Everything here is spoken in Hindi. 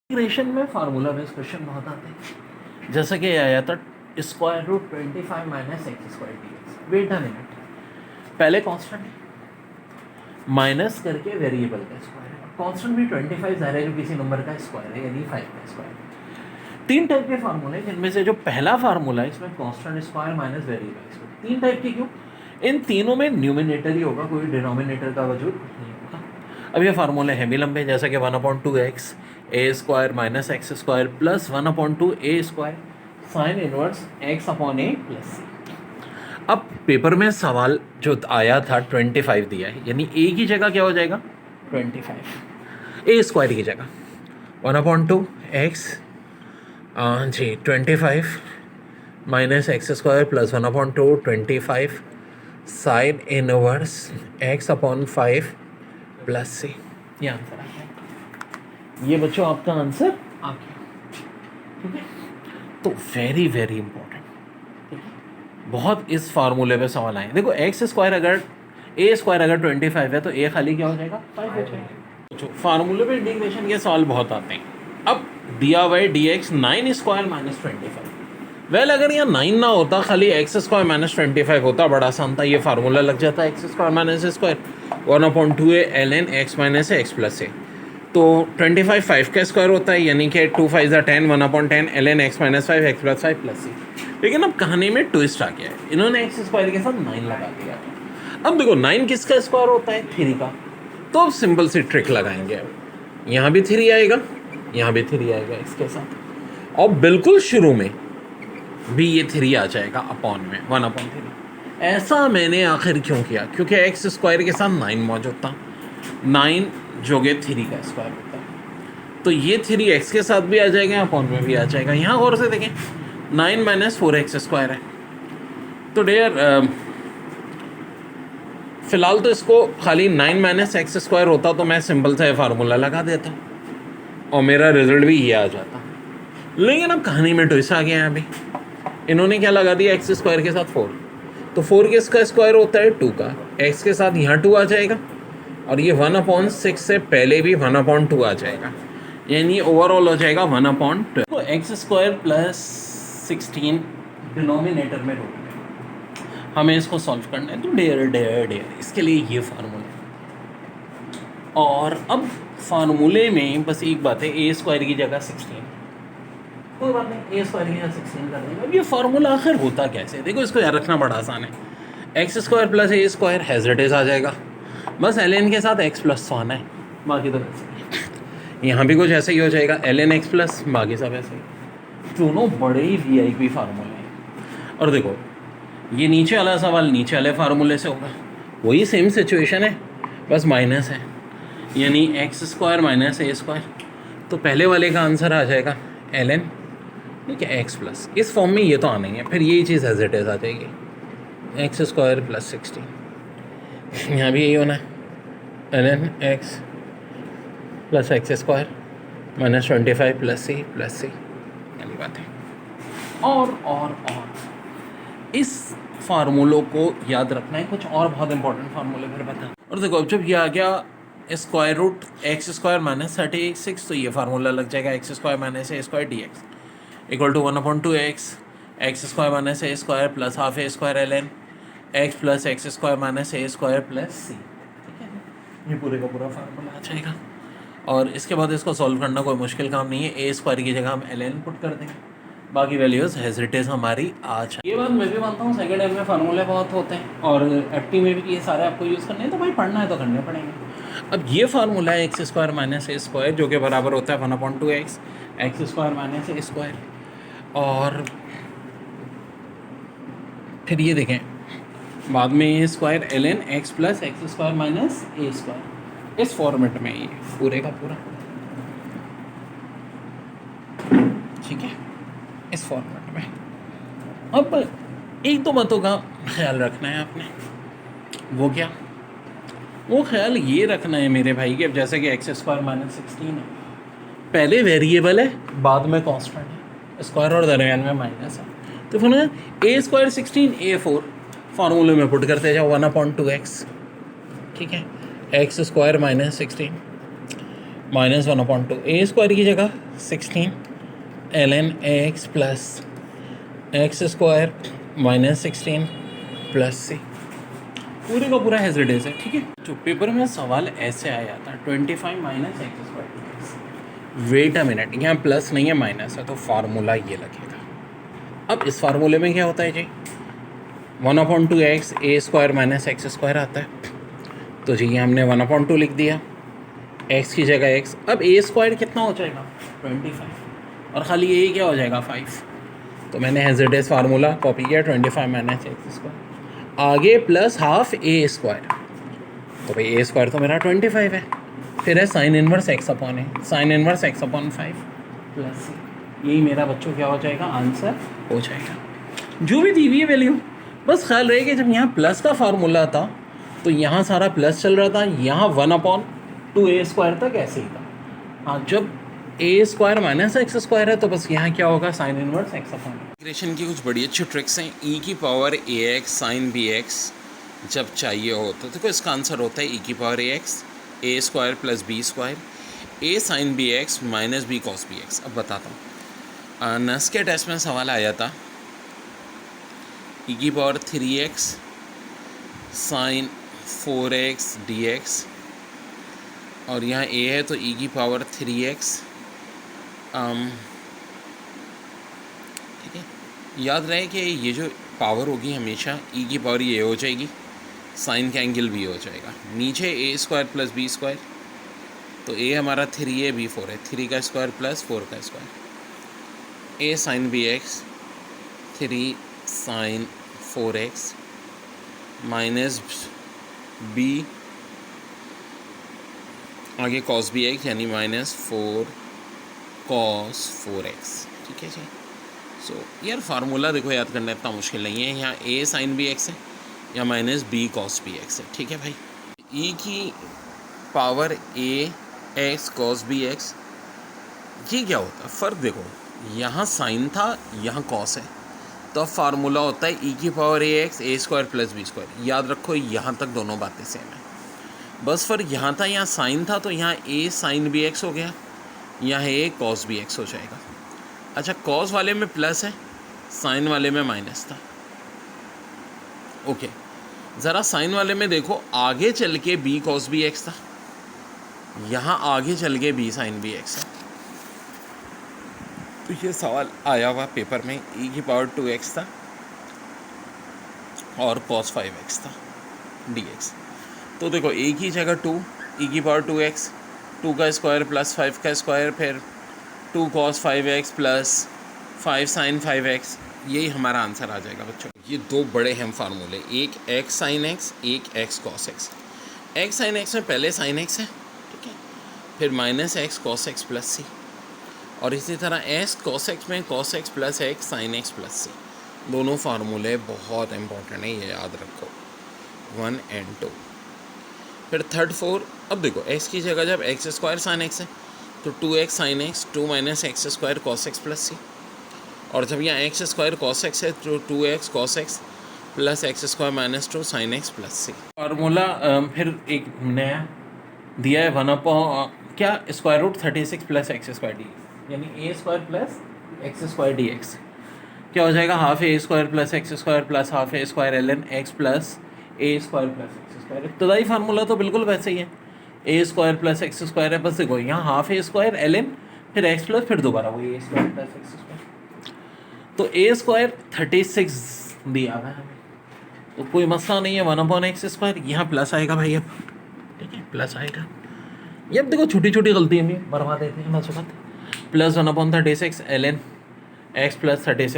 इंटीग्रेशन में फार्मूला बेस्ड क्वेश्चन बहुत आते हैं, जैसे कि आया था square root 25 minus x square D x. Wait a minute, पहले कांस्टेंट माइनस करके वेरिएबल का स्क्वायर है। कांस्टेंट भी 25 ज़ाहिर है, किसी नंबर का स्क्वायर है, यानी 5 का स्क्वायर। तीन टाइप के फार्मूले, जिनमें से जो पहला फार्मूला है इसमें constant square minus variable square. तीन टाइप के क्यों? इन तीनों में न्यूमिनेटर ही होगा, कोई डिनोमिनेटर का वजूद नहीं होगा। अब ये फार्मूले हैं भी लंबे, जैसा कि 1/2x A square minus x square plus 1/2 A square sine inverse X upon A plus C. अब पेपर में सवाल जो आया था 25 दिया है, यानी ए की जगह क्या हो जाएगा 25, ए स्क्वायर की जगह 1/2x जी 25 minus x square plus 1/2 25 sine inverse X upon 5 plus C. ये आंसर आ गया। ये बच्चों आपका आंसर आ गया। ठीक है, तो वेरी वेरी इंपॉर्टेंट, ठीक है, बहुत इस फार्मूले पे सवाल आए। देखो एक्स स्क्वायर अगर ए स्क्वायर अगर 25 है तो ए खाली क्या हो जाएगा 5 हो जाएगा। फार्मूले पे इंटीग्रेशन के सवाल बहुत आते हैं। अब दिया हुआ है D x 9 square minus 25। Well अगर यहाँ 9 ना होता, खाली एक्स स्क्वायर माइनस 25 होता, बड़ा आसान था, ये फार्मूला लग जाता है X square minus square 1/2 A ln X minus X plus A. तो 25 5 का स्क्वायर होता है, यानी कि 2 5 10 1/10 ln X minus 5 X plus 5 plus C. लेकिन अब कहानी में ट्विस्ट आ गया है, इन्होंने एक्स स्क्वायर के साथ 9 लगा दिया। अब देखो 9 किसका स्क्वायर होता है 3 का, तो अब सिंपल सी ट्रिक लगाएंगे। अब यहाँ भी 3 आएगा, यहाँ भी 3 आएगा इसके साथ, और बिल्कुल शुरू में भी ये 3 आ जाएगा अपॉन में 1/3। ऐसा मैंने आखिर क्यों किया? क्योंकि एक्स स्क्वायर के साथ 9 मौजूद था, 9 जो कि 3 का स्क्वायर होता है, तो ये 3 एक्स के साथ भी आ जाएगा, अपॉन में भी आ जाएगा। यहाँ और से देखें 9 माइनस 4x स्क्वायर है, तो डेयर फिलहाल तो इसको खाली 9 माइनस एक्स स्क्वायर होता तो मैं सिंपल सा फार्मूला लगा देता और मेरा रिजल्ट भी ये आ जाता। लेकिन अब कहानी में ट्विस्ट आ गया है। अभी इन्होंने क्या लगा दिया एक्स स्क्वायर के साथ 4, तो 4 के इसका स्क्वायर होता है 2 का, एक्स के साथ यहाँ 2 आ जाएगा, और ये 1/6 से पहले भी 1/2 आ जाएगा, यानी ओवरऑल हो जाएगा 1/12। तो एक्स स्क्वायर प्लस 16 डिनोमिनेटर में रोक लें, हमें इसको सॉल्व करना है। तो डेयर इसके लिए ये फार्मूला है। और अब फार्मूले में बस एक बात है, ए स्क्वायर की जगह 16, कोई बात नहीं, ए स्क्वायर की जगह 16 कर देंगे। अब ये फार्मूला आखिर होता कैसे? देखो इसको याद रखना बड़ा आसान है, X square plus A square हैज़ आ जाएगा, बस ln के साथ x प्लस तो आना है, बाकी तो वैसे ही। यहाँ भी कुछ ऐसा ही हो जाएगा, ln x प्लस, बाकी सब ऐसे ही। दोनों बड़े ही VIP फार्मूले हैं। और देखो ये नीचे वाला सवाल नीचे वाले फार्मूले से होगा, वही सेम सिचुएशन है, बस माइनस है, यानी x square minus A square. तो पहले वाले का आंसर आ जाएगा ln, ठीक है, एक्स प्लस। इस फॉर्म में ये तो आना ही है, फिर यही चीज़ एज इट इज आ जाएगी, एक्स स्क्वायर प्लस 16। यहाँ भी यही होना है, ln X plus X square minus 25 plus C, यानी बात है। और इस फार्मूलों को याद रखना है। कुछ और बहुत इंपॉर्टेंट फार्मूले फिर बता। और देखो अब जब ये आ गया square root X square minus 36, तो ये फार्मूला लग जाएगा X square minus A square D X equal to 1/2 X square minus A square plus half A square ln X plus X square minus A square plus C. ठीक है, ये पूरे का पूरा फार्मूला आ जाएगा। और इसके बाद इसको सॉल्व करना कोई मुश्किल काम नहीं है, ए स्क्वायर की जगह हम ln पुट कर देंगे, बाकी वैल्यूज़ हेजिटेज हमारी आ जाए। ये बात मैं भी मानता हूँ, सेकेंड ईयर में फार्मूले बहुत होते हैं, और एप्टी में भी ये सारे आपको यूज़ करने हैं, तो भाई पढ़ना है तो करने पड़ेंगे। अब ये फार्मूला है X square minus A square, जो कि बराबर होता है 1/2 X square minus A square. और फिर ये देखें बाद में A square ln X plus X square minus A square, इस फॉर्मेट में ये पूरे का पूरा, ठीक है, इस फॉर्मेट में। अब एक दो बातों का ख्याल रखना है आपने, वो क्या? वो ख्याल ये रखना है मेरे भाई कि अब जैसे कि एक्स स्क्वायर माइनस 16 है, पहले वेरिएबल है, बाद में कांस्टेंट है, स्क्वायर और दरमियान में माइनस है, तो फिर ए स्क्वायर 16 ए 4 फार्मूले में पुट करते जाओ 1/2 एक्स, ठीक है, X square minus 16 minus 1/2 A square की जगह 16 ln x plus X square minus 16 plus C. पूरे का पूरा एज इट इज है, ठीक है। जो पेपर में सवाल ऐसे आया था 25 minus x square. Wait a minute, यहाँ प्लस नहीं है माइनस है, तो फार्मूला ये लगेगा। अब इस फार्मूले में क्या होता है जी, 1/2 x A square minus x square आता है। तो जी ये हमने 1/2 लिख दिया, एक्स की जगह एक्स। अब ए स्क्वायर कितना हो जाएगा 25, और ख़ाली ए क्या हो जाएगा 5। तो मैंने as it is formula copy किया 25 माइनस एक्स स्क्वायर, आगे प्लस हाफ ए स्क्वायर। तो भाई ए स्क्वायर तो मेरा 25 है, फिर है sine inverse X upon A, sine inverse X upon 5 plus यही मेरा बच्चों क्या हो जाएगा, आंसर हो जाएगा। जो भी दी हुई है वैल्यू, बस ख्याल रहे कि जब यहाँ प्लस का फार्मूला था तो यहाँ सारा प्लस चल रहा था, यहाँ 1/2 ए स्क्वायर तक ऐसे ही था। हाँ, जब ए स्क्वायर माइनस एक्स स्क्वायर है तो बस यहाँ क्या होगा, sign inverse X upon. Integration की कुछ बड़ी अच्छी ट्रिक्स हैं। ई की power A x sine B x जब चाहिए हो तो देखो इसका आंसर होता है ई की power A X A square plus B square A sine B X minus B cos B X. अब बताता हूँ, नस के टेस्ट में सवाल आया था ई की power 3x sign 4x dx, और यहाँ a है तो e की पावर 3x। ठीक है, याद रहे कि ये जो पावर होगी हमेशा e की पावर ये हो जाएगी, साइन का एंगल भी हो जाएगा। नीचे a square plus B square, तो a हमारा 3a b 4 है, 3 का स्क्वायर प्लस 4 का square. a sine B x 3 sine 4x minus b आगे कॉस बी एक्स यानी माइनस 4 कॉस 4x। ठीक है जी। सो यार फार्मूला देखो याद करना इतना मुश्किल नहीं है। यहाँ a साइन बी एक्स है या minus b cos B x है। ठीक है भाई, e की power a x cos B x, ये क्या होता है फ़र्क देखो, यहाँ साइन था यहाँ कॉस है, तो अब फार्मूला होता है e की power a x a square plus B square. याद रखो यहाँ तक दोनों बातें सेम है, बस फ़र्क यहाँ था, यहाँ साइन था तो यहाँ a साइन बी एक्स हो गया, यहाँ a कॉस बी एक्स हो जाएगा। अच्छा, कॉस वाले में प्लस है, साइन वाले में माइनस था। ओके, ज़रा साइन वाले में देखो, आगे चल के b कॉस बी एक्स था, यहाँ आगे चल के b साइन बी एक्स है। तो ये सवाल आया हुआ पेपर में, e की पावर 2x था और cos 5x था dx। तो देखो a की जगह 2, e की पावर 2x, 2 का स्क्वायर प्लस 5 का स्क्वायर, फिर 2 cos 5x plus 5 sign 5x, यही हमारा आंसर आ जाएगा बच्चों। ये दो बड़े अहम फार्मूले, एक x साइन x, एक x cos x। x sine x में पहले साइन x है, ठीक है, फिर minus x cos x plus c, और इसी तरह s cos x में cos x plus x sine x plus c। दोनों फार्मूले बहुत इंपॉर्टेंट है, ये याद रखो, 1 और 2। फिर थर्ड 4, अब देखो x की जगह जब x स्क्वायर साइन x है तो 2x sine x 2 minus x square cos x plus c, और जब यहाँ x स्क्वायर कॉस x है तो 2x cos x plus X square minus 2 sine x plus c। Formula फिर एक नया दिया है 1 क्या square root 36 plus X square D, यानी a square plus X square D X क्या हो जाएगा, half A square plus X square plus half A square ln x plus A square plus X square. इब्तदाई फार्मूला तो बिल्कुल वैसे ही है, A square plus X square है, बस देखो यहाँ हाफ ए स्क्वायर ln फिर एक्स प्लस फिर दोबारा वही ए स्क्वायर प्लस एक्स स्क्वायर। तो ए स्क्वायर 36 दिया हुआ है हमें, तो कोई मसला नहीं है, 1/x स्क्वायर, यहाँ प्लस आएगा भाई अब, ठीक है, प्लस आएगा। ये अब देखो छोटी छोटी गलती हमें बर्बाद देते हैं बस बात, प्लस 1/36 ln x प्लस 36